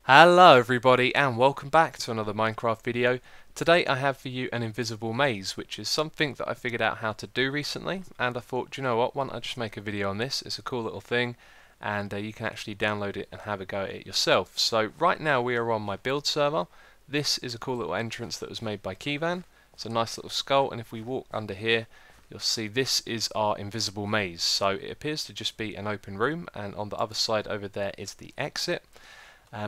Hello everybody and welcome back to another Minecraft video. Today I have for you an invisible maze, which is something that I figured out how to do recently, and I thought, do you know what, why don't I just make a video on this? It's a cool little thing, and you can actually download it and have a go at it yourself. So right now we are on my build server. This is a cool little entrance that was made by Keyvan. It's a nice little skull, and if we walk under here you'll see this is our invisible maze. So it appears to just be an open room, and on the other side over there is the exit.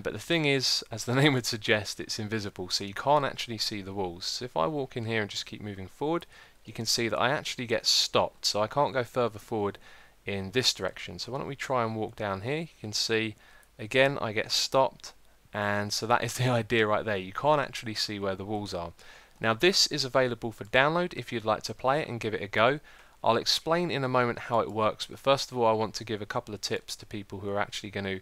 But the thing is, as the name would suggest, it's invisible, so you can't actually see the walls. So if I walk in here and just keep moving forward, you can see that I actually get stopped, so I can't go further forward in this direction. So why don't we try and walk down here? You can see, again, I get stopped, and so that is the idea right there. You can't actually see where the walls are. Now this is available for download if you'd like to play it and give it a go. I'll explain in a moment how it works, but first of all I want to give a couple of tips to people who are actually going to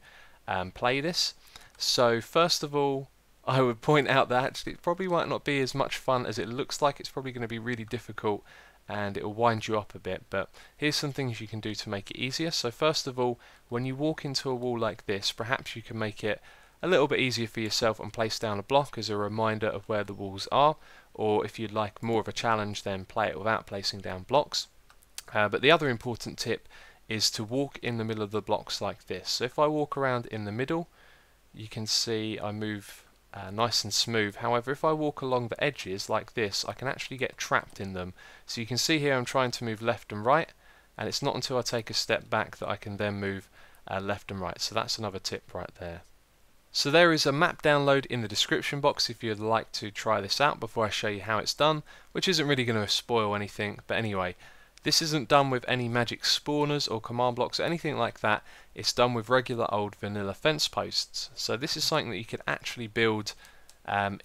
play this. So first of all, I would point out that actually it probably might not be as much fun as it looks like. It's probably going to be really difficult and it will wind you up a bit, but here's some things you can do to make it easier. So first of all, when you walk into a wall like this, perhaps you can make it a little bit easier for yourself and place down a block as a reminder of where the walls are, or if you'd like more of a challenge, then play it without placing down blocks. But the other important tip is to walk in the middle of the blocks like this. So if I walk around in the middle, you can see I move nice and smooth. However, if I walk along the edges like this, I can actually get trapped in them. So you can see here I'm trying to move left and right, and it's not until I take a step back that I can then move left and right. So that's another tip right there. So there is a map download in the description box if you'd like to try this out before I show you how it's done, which isn't really going to spoil anything, but anyway. This isn't done with any magic spawners or command blocks or anything like that. It's done with regular old vanilla fence posts. So this is something that you could actually build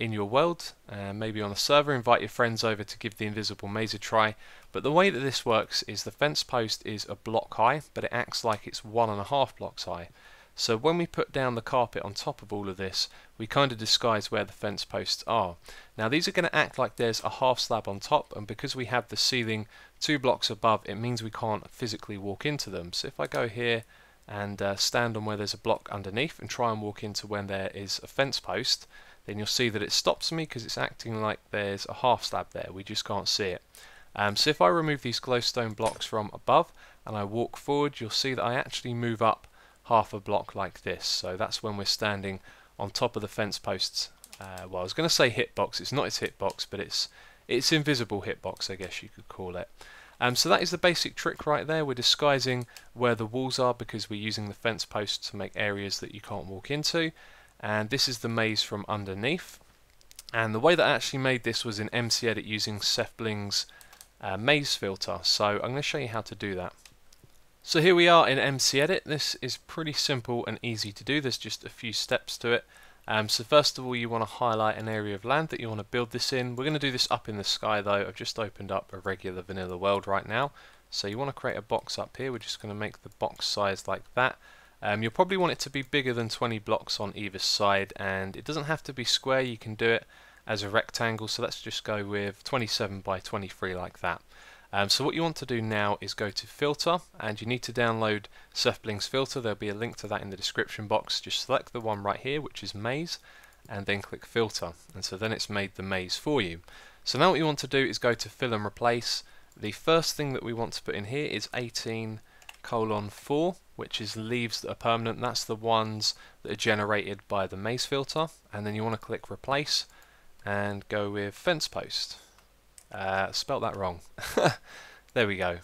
in your world, maybe on a server, invite your friends over to give the invisible maze a try. But the way that this works is the fence post is a block high, but it acts like it's 1.5 blocks high. So when we put down the carpet on top of all of this, we kind of disguise where the fence posts are. Now these are going to act like there's a half slab on top, and because we have the ceiling 2 blocks above, it means we can't physically walk into them. So if I go here and stand on where there's a block underneath and try and walk into when there is a fence post, then you'll see that it stops me because it's acting like there's a half slab there. We just can't see it. So if I remove these glowstone blocks from above and I walk forward, you'll see that I actually move up half a block like this. So that's when we're standing on top of the fence posts. Well, I was going to say hitbox. It's not its hitbox, but it's invisible hitbox, I guess you could call it. So that is the basic trick right there. We're disguising where the walls are because we're using the fence posts to make areas that you can't walk into. And this is the maze from underneath. And the way that I actually made this was in Mcedit using Sethbling's maze filter. So I'm going to show you how to do that. So here we are in Mcedit. This is pretty simple and easy to do. There's just a few steps to it. So first of all, you want to highlight an area of land that you want to build this in. We're going to do this up in the sky though. I've just opened up a regular vanilla world right now. So you want to create a box up here. We're just going to make the box size like that. You'll probably want it to be bigger than 20 blocks on either side, and it doesn't have to be square. You can do it as a rectangle. So let's just go with 27 by 23 like that. So what you want to do now is go to filter, and you need to download Sethbling's filter. There'll be a link to that in the description box. Just select the one right here, which is maze, and then click filter, and so then it's made the maze for you. So now what you want to do is go to fill and replace. The first thing that we want to put in here is 18:4, which is leaves that are permanent. That's the ones that are generated by the maze filter, and then you want to click replace and go with fence post. Spelt that wrong. There we go.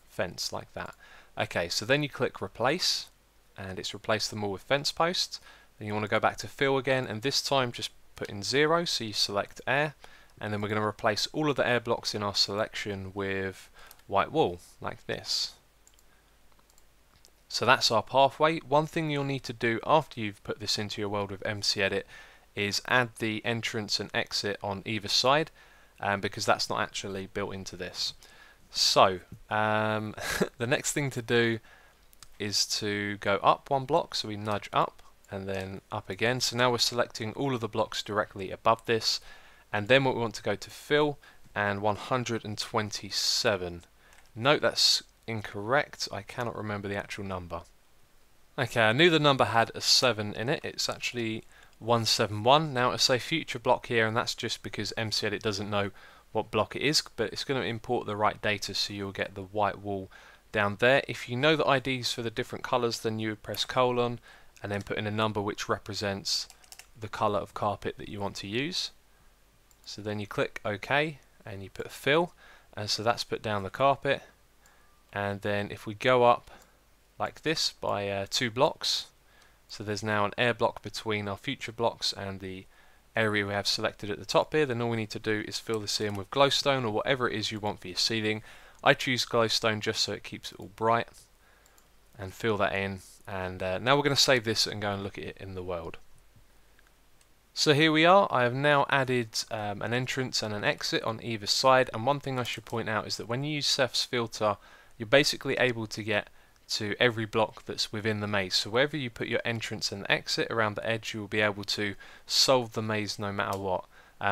Fence, like that. Okay, so then you click replace, and it's replaced them all with fence posts. Then you want to go back to fill again, and this time just put in 0, so you select air, and then we're going to replace all of the air blocks in our selection with white wall, like this. So that's our pathway. One thing you'll need to do after you've put this into your world with Mcedit is add the entrance and exit on either side. Because that's not actually built into this. So the next thing to do is to go up 1 block, so we nudge up and then up again. So now we're selecting all of the blocks directly above this, and then what we want to go to fill and 127. Note that's incorrect. I cannot remember the actual number. Okay, I knew the number had a 7 in it. It's actually 171. Now it'll say future block here, and that's just because Mcedit doesn't know what block it is, but it's going to import the right data, so you'll get the white wall down there. If you know the IDs for the different colors, then you would press colon and then put in a number which represents the color of carpet that you want to use. So then you click OK and you put fill, and so that's put down the carpet. And then if we go up like this by 2 blocks, so there's now an air block between our future blocks and the area we have selected at the top here, then all we need to do is fill this in with glowstone or whatever it is you want for your ceiling. I choose glowstone just so it keeps it all bright, and fill that in. And now we're going to save this and go and look at it in the world. So here we are. I have now added an entrance and an exit on either side, and one thing I should point out is that when you use Seth's filter, you're basically able to get to every block that's within the maze. So wherever you put your entrance and exit around the edge, you will be able to solve the maze no matter what.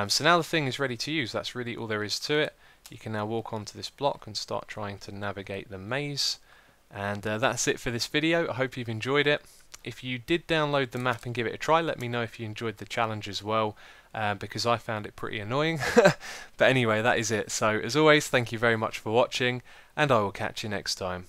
So now the thing is ready to use. That's really all there is to it. You can now walk onto this block and start trying to navigate the maze. And that's it for this video. I hope you've enjoyed it. If you did download the map and give it a try, let me know if you enjoyed the challenge as well, because I found it pretty annoying. But anyway, that is it. So as always, thank you very much for watching, and I will catch you next time.